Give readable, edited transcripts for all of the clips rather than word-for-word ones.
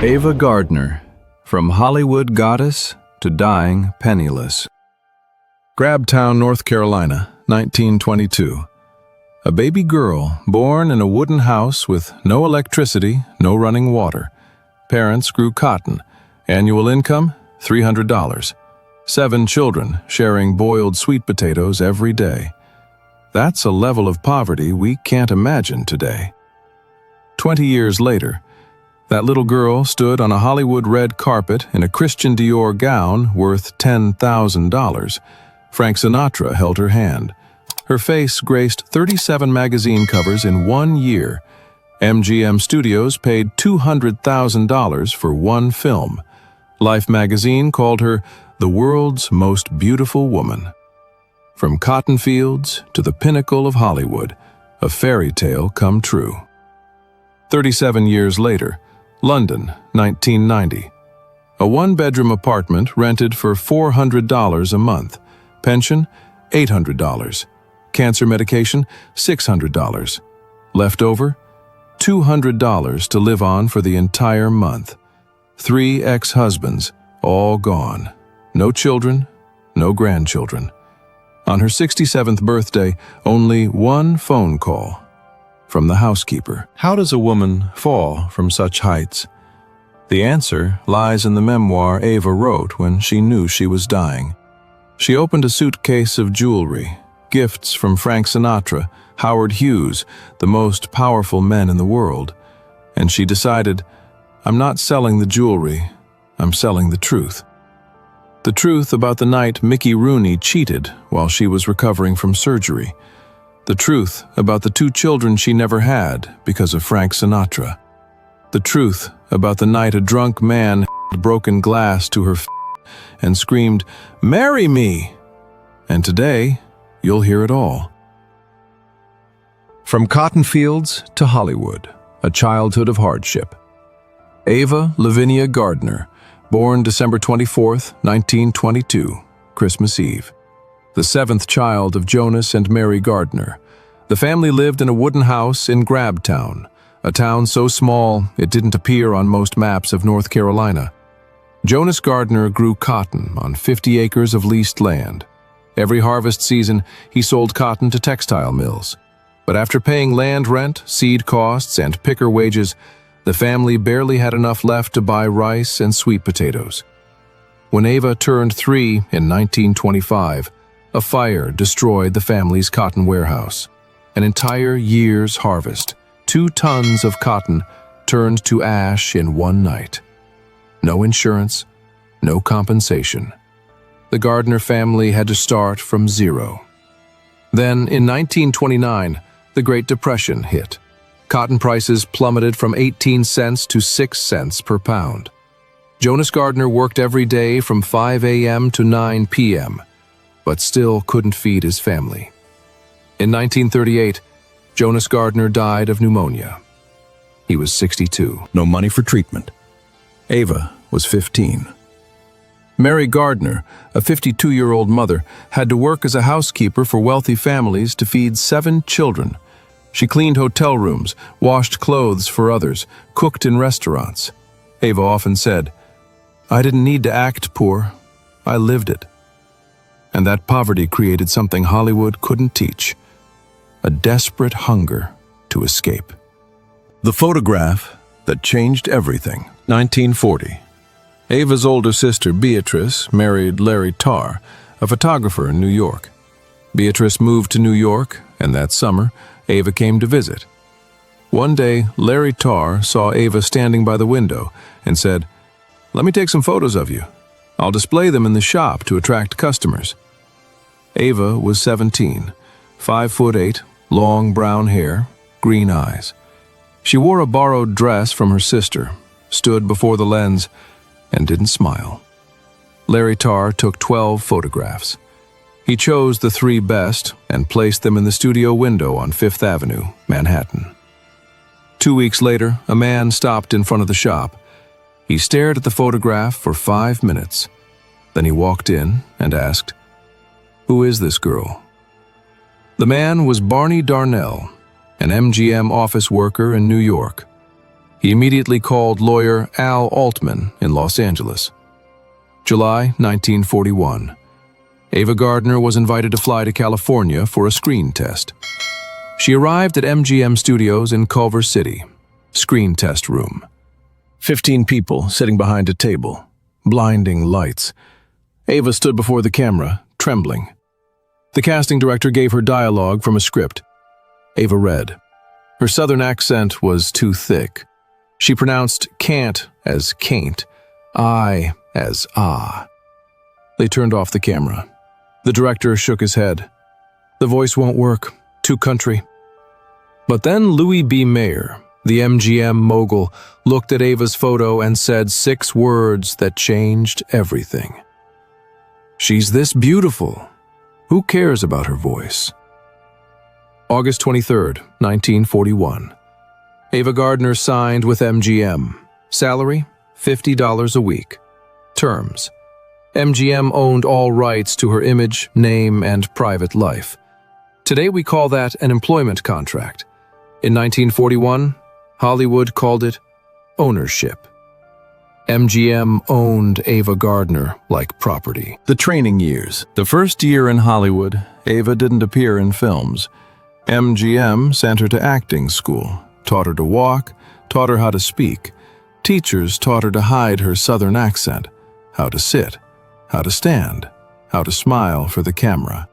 Ava Gardner, from Hollywood goddess to dying penniless. Grabtown, North Carolina, 1922. A baby girl born in a wooden house with no electricity, no running water. Parents grew cotton. Annual income, $300. 7 children sharing boiled sweet potatoes every day. That's a level of poverty we can't imagine today. 20 years later, that little girl stood on a Hollywood red carpet in a Christian Dior gown worth $10,000. Frank Sinatra held her hand. Her face graced 37 magazine covers in 1 year. MGM Studios paid $200,000 for one film. Life magazine called her the world's most beautiful woman. From cotton fields to the pinnacle of Hollywood, a fairy tale come true. 37 years later, London, 1990. A one-bedroom apartment rented for $400 a month. Pension, $800. Cancer medication, $600. Leftover, $200 to live on for the entire month. 3 ex-husbands, all gone. No children, no grandchildren. On her 67th birthday, only one phone call from the housekeeper. How does a woman fall from such heights? The answer lies in the memoir Ava wrote when she knew she was dying. She opened a suitcase of jewelry, gifts from Frank Sinatra, Howard Hughes, the most powerful men in the world, and she decided, I'm not selling the jewelry, I'm selling the truth. The truth about the night Mickey Rooney cheated while she was recovering from surgery. The truth about the 2 children she never had because of Frank Sinatra. The truth about the night a drunk man held broken glass to her and screamed, "Marry me!" And today, you'll hear it all. From cotton fields to Hollywood, a childhood of hardship. Ava Lavinia Gardner, born December 24, 1922, Christmas Eve. The 7th child of Jonas and Mary Gardner. The family lived in a wooden house in Grabtown, a town so small it didn't appear on most maps of North Carolina. Jonas Gardner grew cotton on 50 acres of leased land. Every harvest season, he sold cotton to textile mills. But after paying land rent, seed costs, and picker wages, the family barely had enough left to buy rice and sweet potatoes. When Ava turned 3 in 1925, a fire destroyed the family's cotton warehouse. An entire year's harvest, 2 tons of cotton, turned to ash in one night. No insurance, no compensation. The Gardner family had to start from zero. Then, in 1929, the Great Depression hit. Cotton prices plummeted from 18 cents to 6 cents per pound. Jonas Gardner worked every day from 5 a.m. to 9 p.m., but still couldn't feed his family. In 1938, Jonas Gardner died of pneumonia. He was 62. No money for treatment. Ava was 15. Mary Gardner, a 52-year-old mother, had to work as a housekeeper for wealthy families to feed 7 children. She cleaned hotel rooms, washed clothes for others, cooked in restaurants. Ava often said, "I didn't need to act poor, I lived it." And that poverty created something Hollywood couldn't teach: a desperate hunger to escape. The photograph that changed everything. 1940. Ava's older sister, Beatrice, married Larry Tarr, a photographer in New York. Beatrice moved to New York, and that summer, Ava came to visit. One day, Larry Tarr saw Ava standing by the window and said, "Let me take some photos of you. I'll display them in the shop to attract customers." Ava was 17, 5'8", long brown hair, green eyes. She wore a borrowed dress from her sister, stood before the lens, and didn't smile. Larry Tarr took 12 photographs. He chose the 3 best and placed them in the studio window on 5th Avenue, Manhattan. 2 weeks later, a man stopped in front of the shop. He stared at the photograph for 5 minutes. Then he walked in and asked, "Who is this girl?" The man was Barney Darnell, an MGM office worker in New York. He immediately called lawyer Al Altman in Los Angeles. July 1941. Ava Gardner was invited to fly to California for a screen test. She arrived at MGM Studios in Culver City. Screen test room. 15 people sitting behind a table. Blinding lights. Ava stood before the camera, trembling. The casting director gave her dialogue from a script. Ava read. Her southern accent was too thick. She pronounced can't as caint, I as ah. They turned off the camera. The director shook his head. The voice won't work. Too country. But then Louis B. Mayer, the MGM mogul, looked at Ava's photo and said 6 words that changed everything. She's this beautiful. Who cares about her voice? August 23, 1941. Ava Gardner signed with MGM. Salary, $50 a week. Terms. MGM owned all rights to her image, name, and private life. Today we call that an employment contract. In 1941, Hollywood called it ownership. MGM owned Ava Gardner like property. The training years. The first year in Hollywood, Ava didn't appear in films. MGM sent her to acting school, taught her to walk, taught her how to speak. Teachers taught her to hide her southern accent, how to sit, how to stand, how to smile for the camera.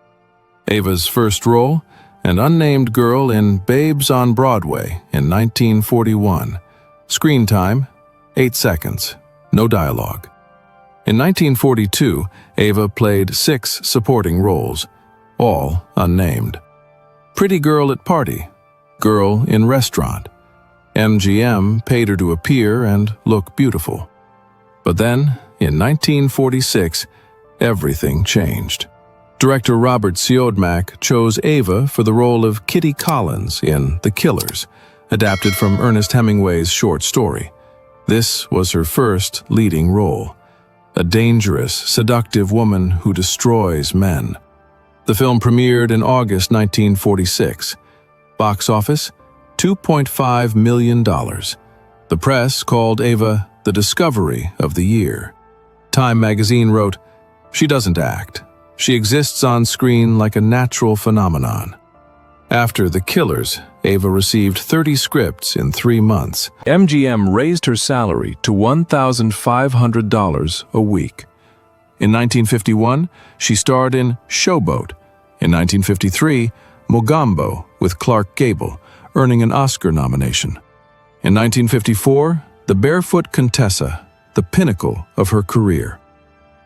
Ava's first role, an unnamed girl in Babes on Broadway in 1941. Screen time, 8 seconds, no dialogue. In 1942, Ava played 6 supporting roles, all unnamed. Pretty girl at party, girl in restaurant. MGM paid her to appear and look beautiful. But then, in 1946, everything changed. Director Robert Siodmak chose Ava for the role of Kitty Collins in The Killers, adapted from Ernest Hemingway's short story. This was her first leading role. A dangerous, seductive woman who destroys men. The film premiered in August 1946. Box office, $2.5 million. The press called Ava the discovery of the year. Time magazine wrote, "She doesn't act. She exists on screen like a natural phenomenon." After The Killers, Ava received 30 scripts in 3 months. MGM raised her salary to $1,500 a week. In 1951, she starred in Showboat. In 1953, Mogambo with Clark Gable, earning an Oscar nomination. In 1954, The Barefoot Contessa, the pinnacle of her career.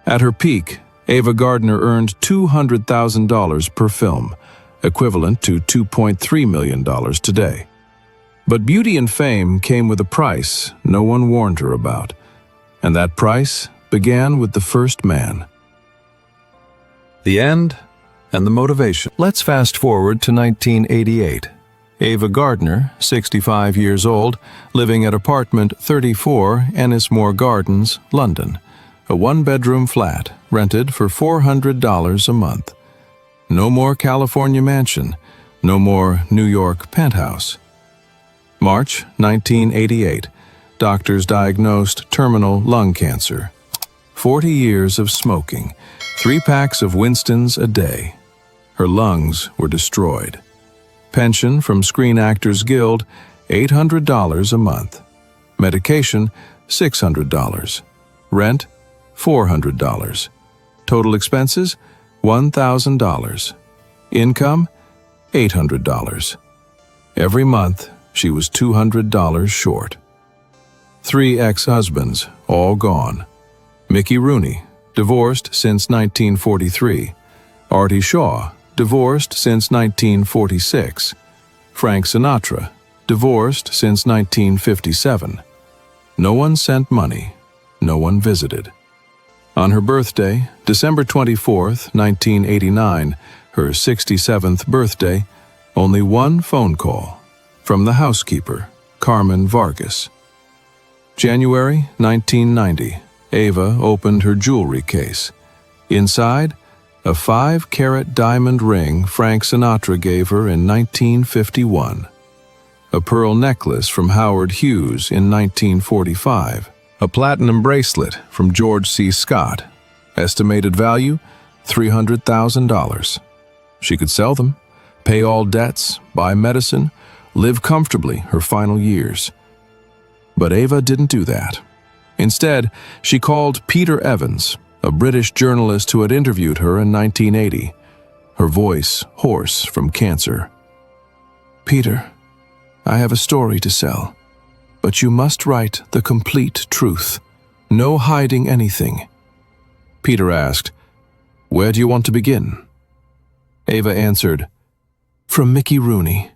At her peak, Ava Gardner earned $200,000 per film, equivalent to $2.3 million today. But beauty and fame came with a price no one warned her about, and that price began with the first man. The end and the motivation. Let's fast forward to 1988. Ava Gardner, 65 years old, living at apartment 34, Ennismore Gardens, London. A 1-bedroom flat, rented for $400 a month. No more California mansion, no more New York penthouse. March 1988. Doctors diagnosed terminal lung cancer. 40 years of smoking, 3 packs of Winston's a day. Her lungs were destroyed. Pension from Screen Actors Guild, $800 a month. Medication, $600. Rent, $400. Total expenses, $1,000. Income, $800. Every month, she was $200 short. 3 ex-husbands, all gone. Mickey Rooney, divorced since 1943. Artie Shaw, divorced since 1946. Frank Sinatra, divorced since 1957. No one sent money. No one visited. On her birthday, December 24, 1989, her 67th birthday, only one phone call from the housekeeper, Carmen Vargas. January 1990, Ava opened her jewelry case. Inside, a 5-carat diamond ring Frank Sinatra gave her in 1951. a pearl necklace from Howard Hughes in 1945, a platinum bracelet from George C. Scott, estimated value $300,000. She could sell them, pay all debts, buy medicine, live comfortably her final years. But Ava didn't do that. Instead, she called Peter Evans, a British journalist who had interviewed her in 1980, her voice hoarse from cancer. "Peter, I have a story to sell, but you must write the complete truth. No hiding anything." Peter asked, "Where do you want to begin?" Ava answered, "From Mickey Rooney,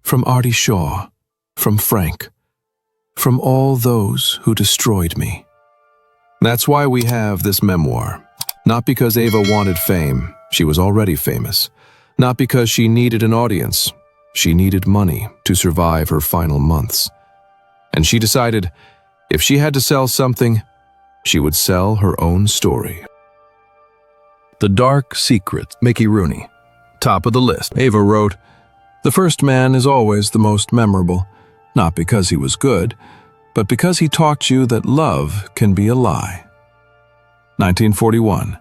from Artie Shaw, from Frank, from all those who destroyed me." That's why we have this memoir. Not because Ava wanted fame, she was already famous. Not because she needed an audience, she needed money to survive her final months. And she decided, if she had to sell something, she would sell her own story. The Dark Secret, Mickey Rooney. Top of the list. Ava wrote, "The first man is always the most memorable, not because he was good, but because he taught you that love can be a lie." 1941.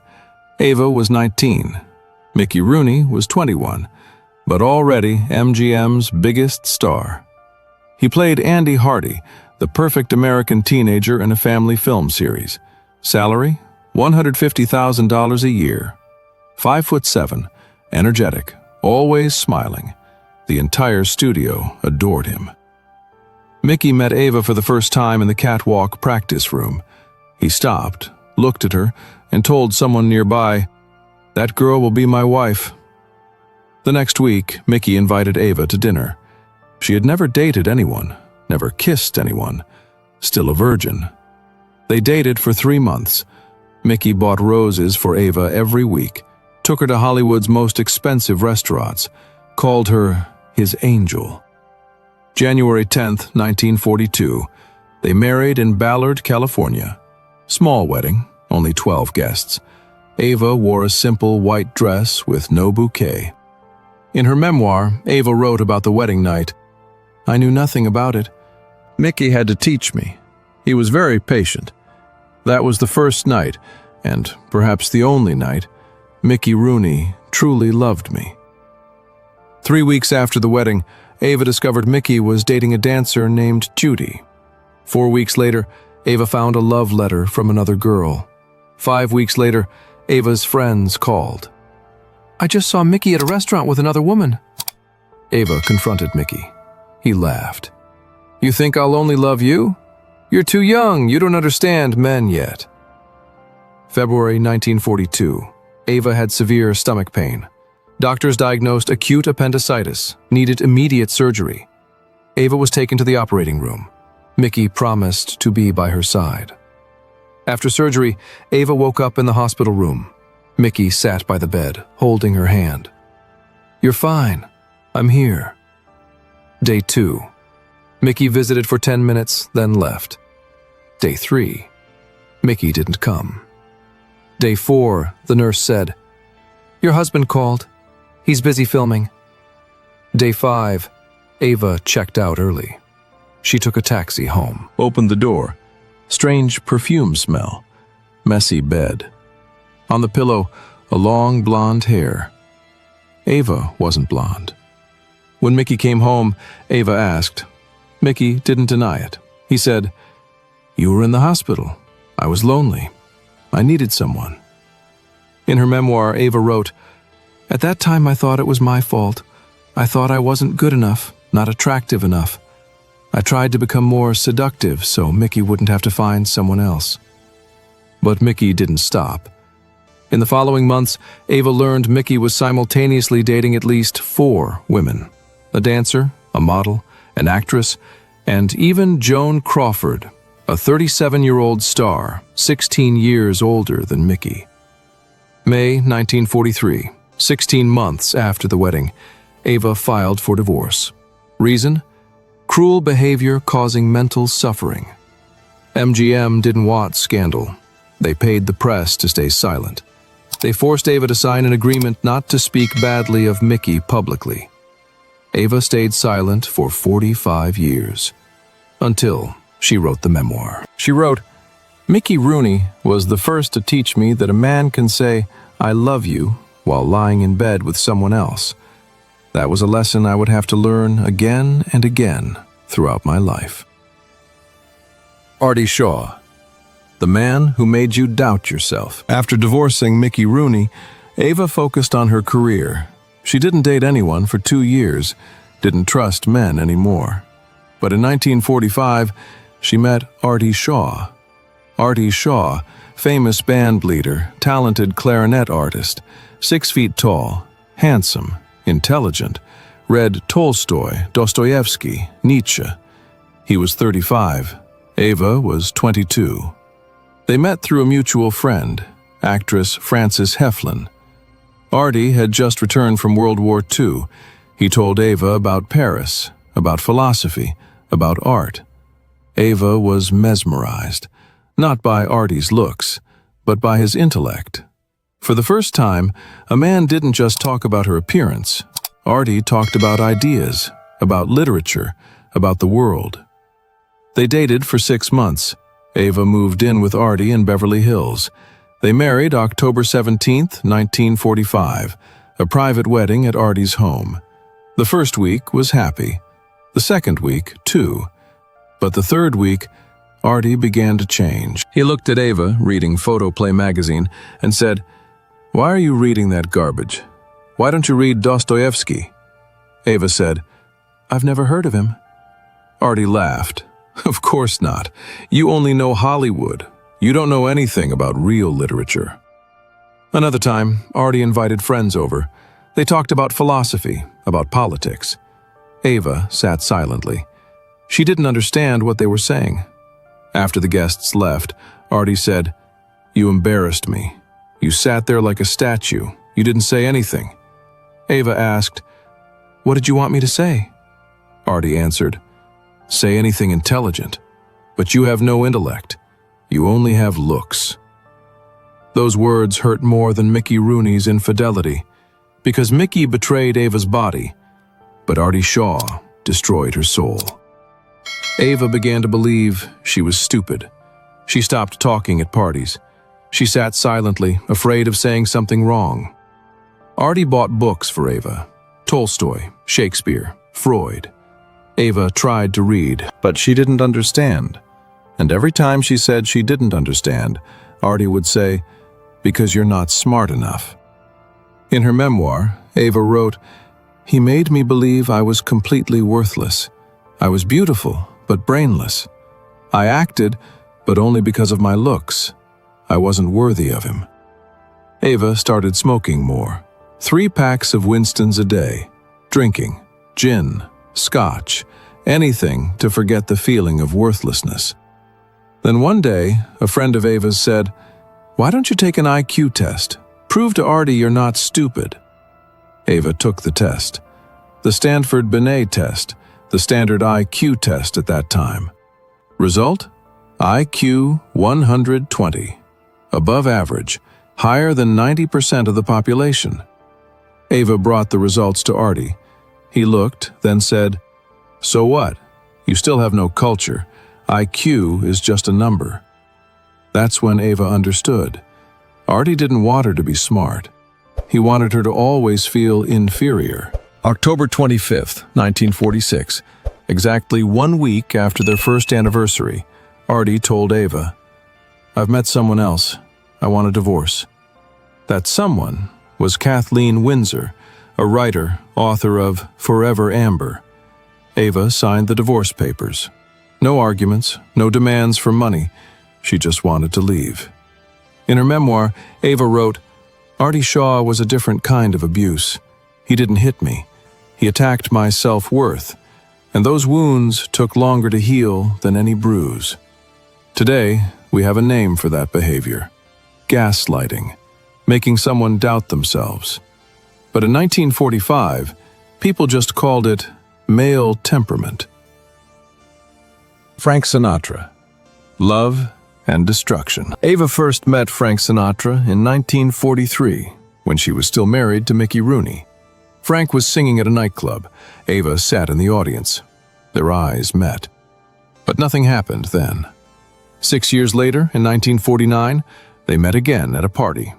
Ava was 19. Mickey Rooney was 21, but already MGM's biggest star. He played Andy Hardy, the perfect American teenager in a family film series. Salary, $150,000 a year. 5'7", energetic, always smiling. The entire studio adored him. Mickey met Ava for the first time in the catwalk practice room. He stopped, looked at her, and told someone nearby, "That girl will be my wife." The next week, Mickey invited Ava to dinner. She had never dated anyone, never kissed anyone, still a virgin. They dated for 3 months. Mickey bought roses for Ava every week, took her to Hollywood's most expensive restaurants, called her his angel. January 10th, 1942, they married in Ballard, California. Small wedding, only 12 guests. Ava wore a simple white dress with no bouquet. In her memoir, Ava wrote about the wedding night, "I knew nothing about it. Mickey had to teach me. He was very patient. That was the first night, and perhaps the only night, Mickey Rooney truly loved me." 3 weeks after the wedding, Ava discovered Mickey was dating a dancer named Judy. 4 weeks later, Ava found a love letter from another girl. 5 weeks later, Ava's friends called. "I just saw Mickey at a restaurant with another woman." Ava confronted Mickey. He laughed. "You think I'll only love you? You're too young, you don't understand men yet." February 1942. Ava had severe stomach pain. Doctors diagnosed acute appendicitis, needed immediate surgery. Ava was taken to the operating room. Mickey promised to be by her side. After surgery, Ava woke up in the hospital room. Mickey sat by the bed, holding her hand. "You're fine. I'm here." Day 2. Mickey visited for 10 minutes, then left. Day 3. Mickey didn't come. Day 4, the nurse said, "Your husband called. He's busy filming." Day 5, Ava checked out early. She took a taxi home. Opened the door. Strange perfume smell. Messy bed. On the pillow, a long blonde hair. Ava wasn't blonde. When Mickey came home, Ava asked. Mickey didn't deny it. He said, "You were in the hospital. I was lonely. I needed someone." In her memoir, Ava wrote, "At that time I thought it was my fault. I thought I wasn't good enough, not attractive enough. I tried to become more seductive so Mickey wouldn't have to find someone else." But Mickey didn't stop. In the following months, Ava learned Mickey was simultaneously dating at least 4 women: a dancer, a model, an actress, and even Joan Crawford, a 37-year-old star, 16 years older than Mickey. May 1943, 16 months after the wedding, Ava filed for divorce. Reason? Cruel behavior causing mental suffering. MGM didn't want scandal. They paid the press to stay silent. They forced Ava to sign an agreement not to speak badly of Mickey publicly. Ava stayed silent for 45 years, until she wrote the memoir. She wrote, "Mickey Rooney was the first to teach me that a man can say, 'I love you,' while lying in bed with someone else. That was a lesson I would have to learn again and again throughout my life." Artie Shaw, the man who made you doubt yourself. After divorcing Mickey Rooney, Ava focused on her career. She didn't date anyone for 2 years, didn't trust men anymore. But in 1945, she met Artie Shaw. Artie Shaw, famous band leader, talented clarinet artist, 6 feet tall, handsome, intelligent, read Tolstoy, Dostoevsky, Nietzsche. He was 35. Ava was 22. They met through a mutual friend, actress Frances Heflin. Artie had just returned from World War II. He told Ava about Paris, about philosophy, about art. Ava was mesmerized, not by Artie's looks, but by his intellect. For the first time, a man didn't just talk about her appearance. Artie talked about ideas, about literature, about the world. They dated for 6 months. Ava moved in with Artie in Beverly Hills. They married October 17, 1945, a private wedding at Artie's home. The first week was happy. The second week, too. But the third week, Artie began to change. He looked at Ava, reading Photoplay magazine, and said, "Why are you reading that garbage? Why don't you read Dostoevsky?" Ava said, "I've never heard of him." Artie laughed. "Of course not. You only know Hollywood. You don't know anything about real literature." Another time, Artie invited friends over. They talked about philosophy, about politics. Ava sat silently. She didn't understand what they were saying. After the guests left, Artie said, "You embarrassed me. You sat there like a statue. You didn't say anything." Ava asked, "What did you want me to say?" Artie answered, "Say anything intelligent, but you have no intellect. You only have looks." Those words hurt more than Mickey Rooney's infidelity, because Mickey betrayed Ava's body, but Artie Shaw destroyed her soul. Ava began to believe she was stupid. She stopped talking at parties. She sat silently, afraid of saying something wrong. Artie bought books for Ava, Tolstoy, Shakespeare, Freud. Ava tried to read, but she didn't understand. And every time she said she didn't understand, Artie would say, "Because you're not smart enough." In her memoir, Ava wrote, "He made me believe I was completely worthless. I was beautiful, but brainless. I acted, but only because of my looks. I wasn't worthy of him." Ava started smoking more. 3 packs of Winstons a day, drinking, gin, scotch, anything to forget the feeling of worthlessness. Then one day, a friend of Ava's said, "Why don't you take an IQ test? Prove to Artie you're not stupid." Ava took the test. The Stanford Binet test, the standard IQ test at that time. Result? IQ 120. Above average, higher than 90% of the population. Ava brought the results to Artie. He looked, then said, "So what? You still have no culture. IQ is just a number." That's when Ava understood. Artie didn't want her to be smart. He wanted her to always feel inferior. October 25th, 1946, exactly 1 week after their first anniversary, Artie told Ava, "I've met someone else. I want a divorce." That someone was Kathleen Windsor, a writer, author of Forever Amber. Ava signed the divorce papers. No arguments, no demands for money. She just wanted to leave. In her memoir, Ava wrote, "Artie Shaw was a different kind of abuse. He didn't hit me. He attacked my self-worth, and those wounds took longer to heal than any bruise." Today, we have a name for that behavior: gaslighting, making someone doubt themselves. But in 1945, people just called it male temperament. Frank Sinatra. Love and destruction. Ava first met Frank Sinatra in 1943, when she was still married to Mickey Rooney. Frank was singing at a nightclub. Ava sat in the audience. Their eyes met. But nothing happened then. 6 years later, in 1949, they met again at a party.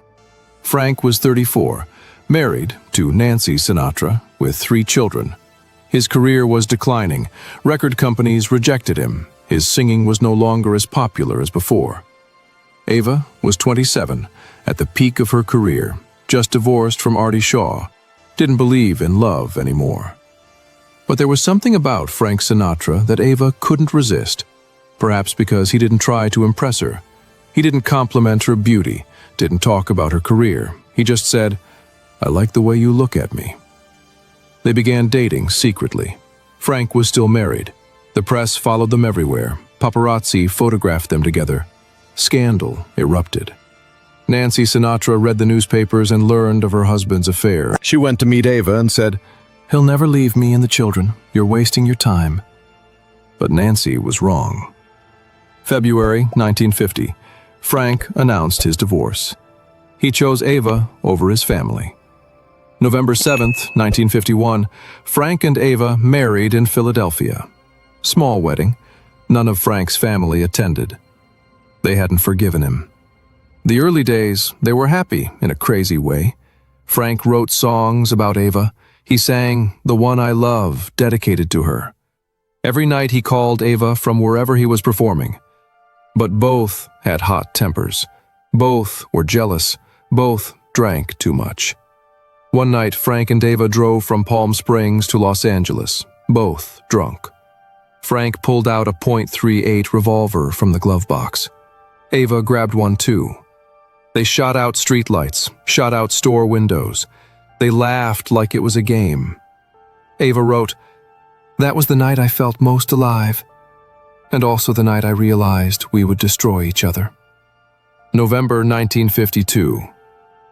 Frank was 34, married to Nancy Sinatra, with 3 children. His career was declining. Record companies rejected him. His singing was no longer as popular as before. Ava was 27, at the peak of her career, just divorced from Artie Shaw, didn't believe in love anymore. But there was something about Frank Sinatra that Ava couldn't resist, perhaps because he didn't try to impress her. He didn't compliment her beauty, didn't talk about her career. He just said, "I like the way you look at me." They began dating secretly. Frank was still married. The press followed them everywhere. Paparazzi photographed them together. Scandal erupted. Nancy Sinatra read the newspapers and learned of her husband's affair. She went to meet Ava and said, "He'll never leave me and the children. You're wasting your time." But Nancy was wrong. February 1950, Frank announced his divorce. He chose Ava over his family. November 7th, 1951, Frank and Ava married in Philadelphia. Small wedding. None of Frank's family attended. They hadn't forgiven him. The early days, they were happy in a crazy way. Frank wrote songs about Ava. He sang "The One I Love," dedicated to her. Every night he called Ava from wherever he was performing. But both had hot tempers. Both were jealous. Both drank too much. One night, Frank and Ava drove from Palm Springs to Los Angeles, both drunk. Frank pulled out a .38 revolver from the glove box. Ava grabbed one too. They shot out streetlights, shot out store windows. They laughed like it was a game. Ava wrote, "That was the night I felt most alive, and also the night I realized we would destroy each other." November 1952.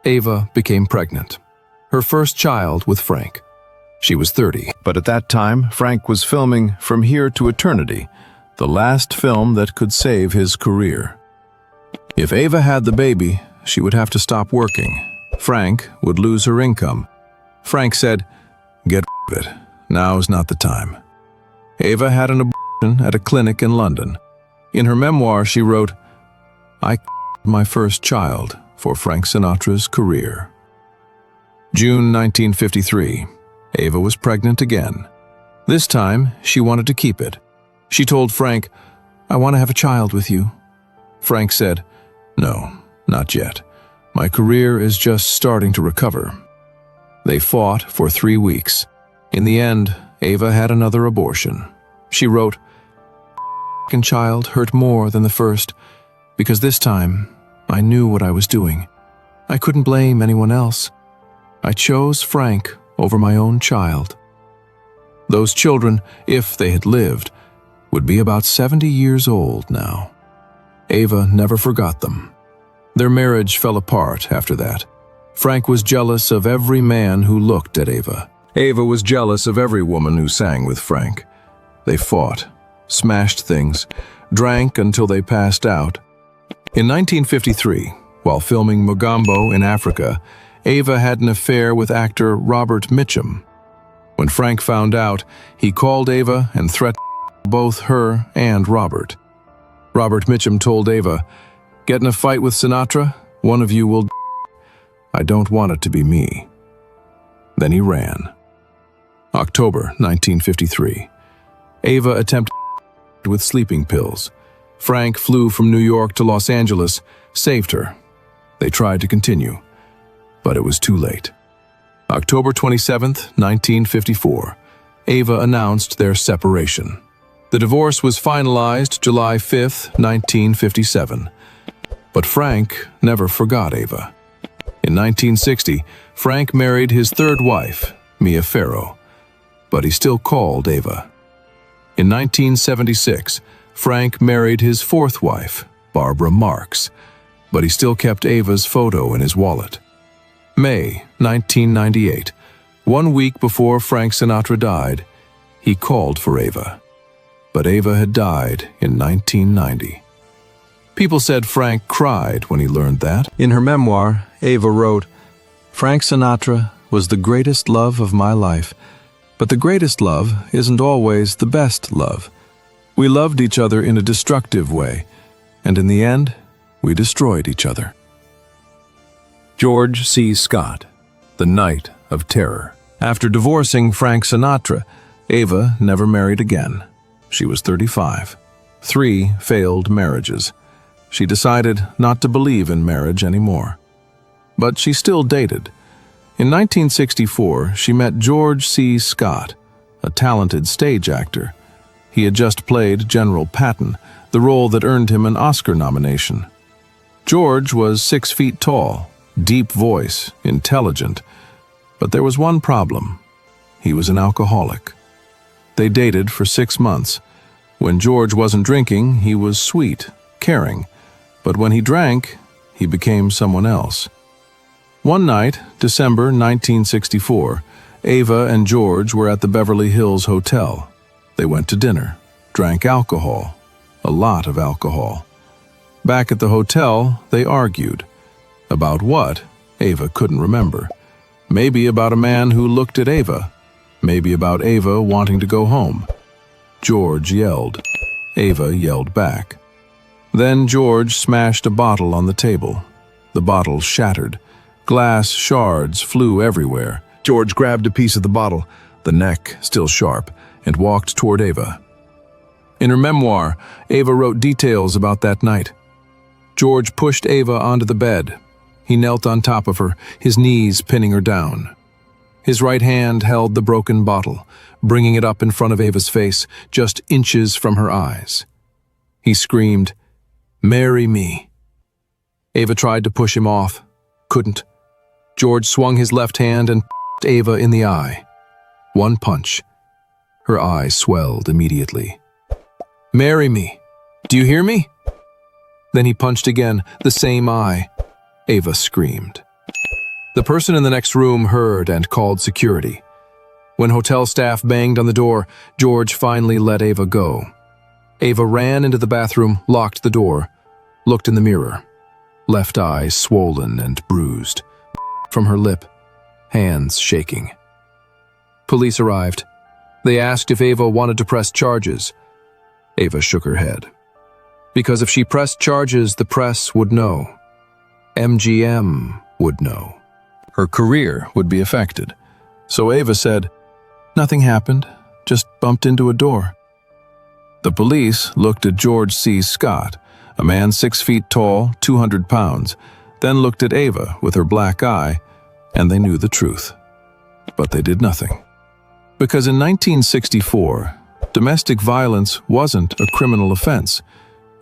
Ava became pregnant. Her first child with Frank. She was 30. But at that time, Frank was filming From Here to Eternity, the last film that could save his career. If Ava had the baby, she would have to stop working. Frank would lose her income. Frank said, "Get rid of it. Now's not the time." Ava had an abortion at a clinic in London. In her memoir, she wrote, "I my first child for Frank Sinatra's career." June 1953. Ava was pregnant again. This time, she wanted to keep it. She told Frank, "I want to have a child with you." Frank said, "No, not yet. My career is just starting to recover." They fought for 3 weeks. In the end, Ava had another abortion. She wrote, "Second child hurt more than the first, because this time I knew what I was doing. I couldn't blame anyone else. I chose Frank over my own child." Those children, if they had lived, would be about 70 years old now. Ava never forgot them. Their marriage fell apart after that. Frank was jealous of every man who looked at Ava. Ava was jealous of every woman who sang with Frank. They fought, smashed things, drank until they passed out. In 1953, while filming Mugambo in Africa, Ava had an affair with actor Robert Mitchum. When Frank found out, he called Ava and threatened both her and Robert. Robert Mitchum told Ava, "Get in a fight with Sinatra, one of you will. I don't want it to be me." Then he ran. October 1953. Ava attempted with sleeping pills. Frank flew from New York to Los Angeles, saved her. They tried to continue, but it was too late. October 27, 1954. Ava announced their separation. The divorce was finalized July 5, 1957. But Frank never forgot Ava. In 1960, Frank married his third wife, Mia Farrow, but he still called Ava. In 1976, Frank married his fourth wife, Barbara Marx, but he still kept Ava's photo in his wallet. May 1998, 1 week before Frank Sinatra died, he called for Ava. But Ava had died in 1990. People said Frank cried when he learned that. In her memoir, Ava wrote, "Frank Sinatra was the greatest love of my life. But the greatest love isn't always the best love. We loved each other in a destructive way, and in the end, we destroyed each other. George C. Scott, The Night of Terror. After divorcing Frank Sinatra, Ava never married again. She was 35. 3 failed marriages. She decided not to believe in marriage anymore. But she still dated. In 1964, she met George C. Scott, a talented stage actor. He had just played General Patton, the role that earned him an Oscar nomination. George was 6 feet tall, deep voice, intelligent. But there was one problem. He was an alcoholic. They dated for 6 months. When George wasn't drinking, he was sweet, caring. But when he drank, he became someone else. One night, December 1964, Ava and George were at the Beverly Hills Hotel. They went to dinner, drank alcohol, a lot of alcohol. Back at the hotel, they argued. About what? Ava couldn't remember. Maybe about a man who looked at Ava. Maybe about Ava wanting to go home. George yelled. Ava yelled back. Then George smashed a bottle on the table. The bottle shattered. Glass shards flew everywhere. George grabbed a piece of the bottle, the neck still sharp, and walked toward Ava. In her memoir, Ava wrote details about that night. George pushed Ava onto the bed. He knelt on top of her, his knees pinning her down. His right hand held the broken bottle, bringing it up in front of Ava's face, just inches from her eyes. He screamed, "Marry me." Ava tried to push him off, couldn't. George swung his left hand and punched Ava in the eye. One punch. Her eye swelled immediately. "Marry me. Do you hear me?" Then he punched again, the same eye. Ava screamed. The person in the next room heard and called security. When hotel staff banged on the door, George finally let Ava go. Ava ran into the bathroom, locked the door, looked in the mirror. Left eye swollen and bruised. From her lip, hands shaking. Police arrived. They asked if Ava wanted to press charges. Ava shook her head. Because if she pressed charges, the press would know. MGM would know. Her career would be affected. So Ava said, "Nothing happened, just bumped into a door." The police looked at George C. Scott, a man 6 feet tall, 200 pounds, then looked at Ava with her black eye, and they knew the truth. But they did nothing. Because in 1964, domestic violence wasn't a criminal offense.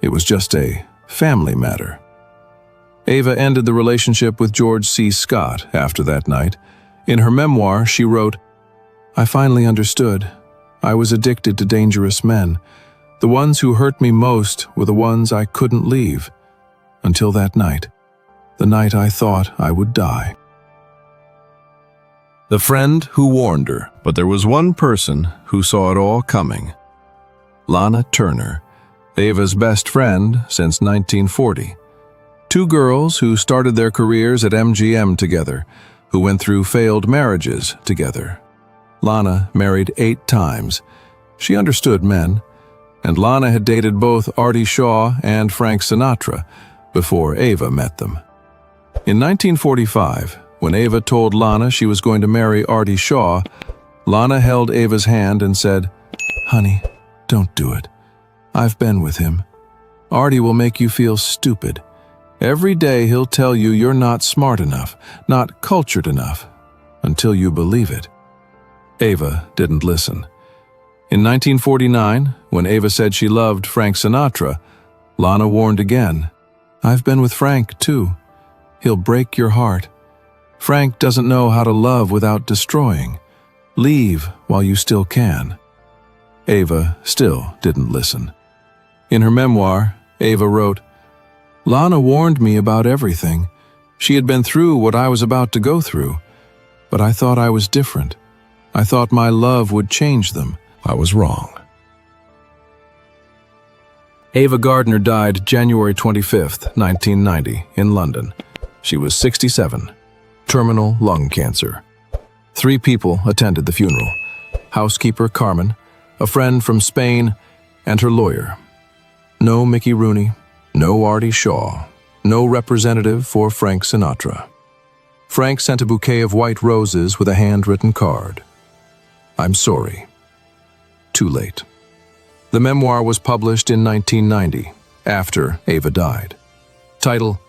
It was just a family matter. Ava ended the relationship with George C. Scott after that night. In her memoir, she wrote, "I finally understood. I was addicted to dangerous men. The ones who hurt me most were the ones I couldn't leave. Until that night. The night I thought I would die." The friend who warned her, but there was one person who saw it all coming. Lana Turner, Ava's best friend since 1940. 2 girls who started their careers at MGM together, who went through failed marriages together. Lana married 8 times. She understood men, and Lana had dated both Artie Shaw and Frank Sinatra before Ava met them. In 1945, when Ava told Lana she was going to marry Artie Shaw, Lana held Ava's hand and said, "Honey, don't do it. I've been with him. Artie will make you feel stupid. Every day he'll tell you you're not smart enough, not cultured enough, until you believe it." Ava didn't listen. In 1949, when Ava said she loved Frank Sinatra, Lana warned again, "I've been with Frank, too. He'll break your heart. Frank doesn't know how to love without destroying. Leave while you still can." Ava still didn't listen. In her memoir, Ava wrote, "Lana warned me about everything. She had been through what I was about to go through. But I thought I was different. I thought my love would change them. I was wrong." Ava Gardner died January 25, 1990, in London. She was 67. Terminal lung cancer. 3 people attended the funeral: housekeeper Carmen, a friend from Spain, and her lawyer. No Mickey Rooney, no Artie Shaw, no representative for Frank Sinatra. Frank sent a bouquet of white roses with a handwritten card. "I'm sorry." Too late. The memoir was published in 1990, after Ava died. Title: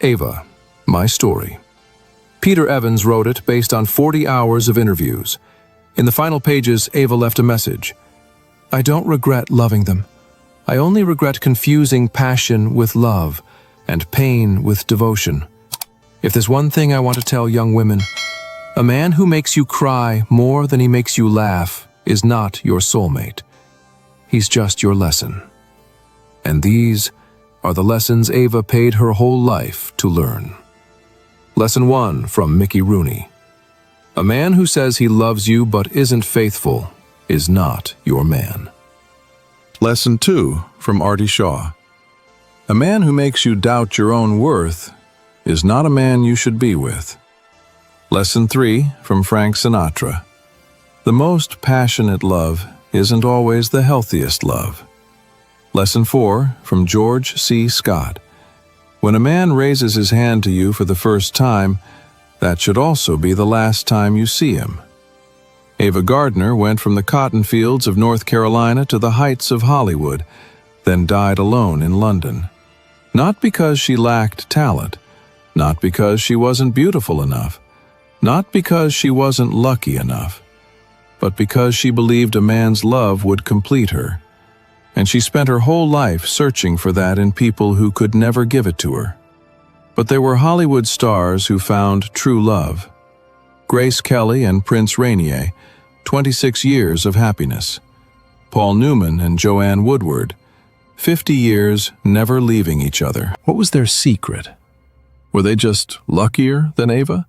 Ava, My Story. Peter Evans wrote it based on 40 hours of interviews. In the final pages, Ava left a message. "I don't regret loving them. I only regret confusing passion with love and pain with devotion. If there's one thing I want to tell young women, a man who makes you cry more than he makes you laugh is not your soulmate. He's just your lesson." And these are the lessons Ava paid her whole life to learn. Lesson 1 from Mickey Rooney. A man who says he loves you but isn't faithful is not your man. Lesson 2 from Artie Shaw. A man who makes you doubt your own worth is not a man you should be with. Lesson 3 from Frank Sinatra. The most passionate love isn't always the healthiest love. Lesson 4 from George C. Scott. When a man raises his hand to you for the first time, that should also be the last time you see him. Ava Gardner went from the cotton fields of North Carolina to the heights of Hollywood, then died alone in London. Not because she lacked talent, not because she wasn't beautiful enough, not because she wasn't lucky enough, but because she believed a man's love would complete her. And she spent her whole life searching for that in people who could never give it to her. But there were Hollywood stars who found true love. Grace Kelly and Prince Rainier, 26 years of happiness. Paul Newman and Joanne Woodward, 50 years never leaving each other. What was their secret? Were they just luckier than Ava?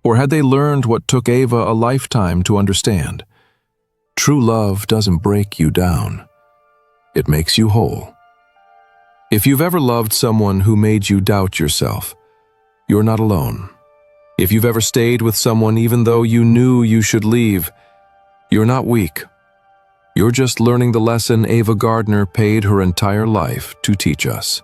Or had they learned what took Ava a lifetime to understand? True love doesn't break you down. It makes you whole. If you've ever loved someone who made you doubt yourself, you're not alone. If you've ever stayed with someone even though you knew you should leave, you're not weak. You're just learning the lesson Ava Gardner paid her entire life to teach us.